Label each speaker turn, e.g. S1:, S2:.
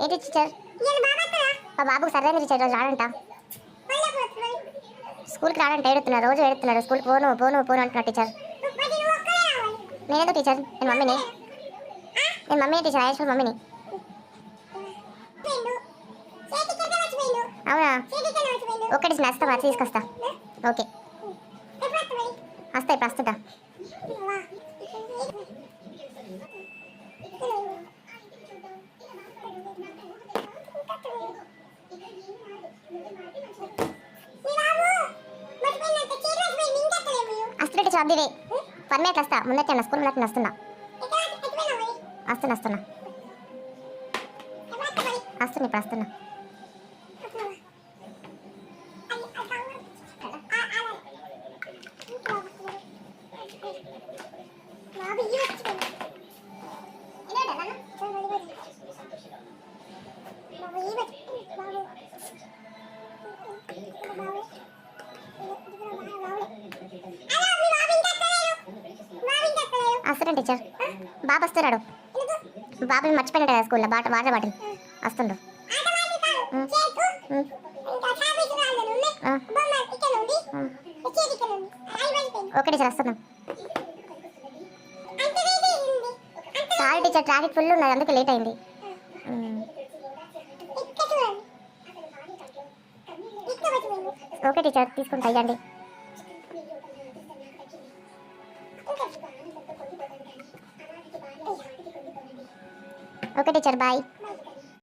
S1: ఏంటి టీచర్? మా బాబుకు సరైన టీచర్ రోజు రాడంట. స్కూల్కి రాడంట, ఏడుతున్నాడు, రోజు ఏడుతున్నాడు. స్కూల్కి పోను పోను పోను అంటున్నాడు టీచర్. నేనేదో టీచర్, నేను మమ్మీని టీచర్, రాజేశ్వరి మమ్మీని. అవునా? ఓకే టీచర్, వస్తా, వచ్చి తీసుకొస్తా. ఓకే వస్తా, ఇప్పుడు వస్తుందా. వస్తున్నా టీచర్, అబ్దివే 1 minute వస్తా. ముందొచ్చాను, స్కూల్ ముందర వస్తున్నా. వస్తున్నా ఇప్పుడు వస్తున్నా. వస్తున్నా టీచర్. బాబు వస్తున్నాడు. బాబు మర్చిపోయినాడు కదా స్కూల్లో, వాటర్ బాటిల్. వస్తుండ్రు. ఓకే టీచర్, వస్తున్నా. సారీ టీచర్, ట్రాఫిక్ ఫుల్ ఉన్నది, అందుకే లేట్ అయింది. ఓకే టీచర్, తీసుకుంటా, ఇవ్వండి. Okay teacher, bye.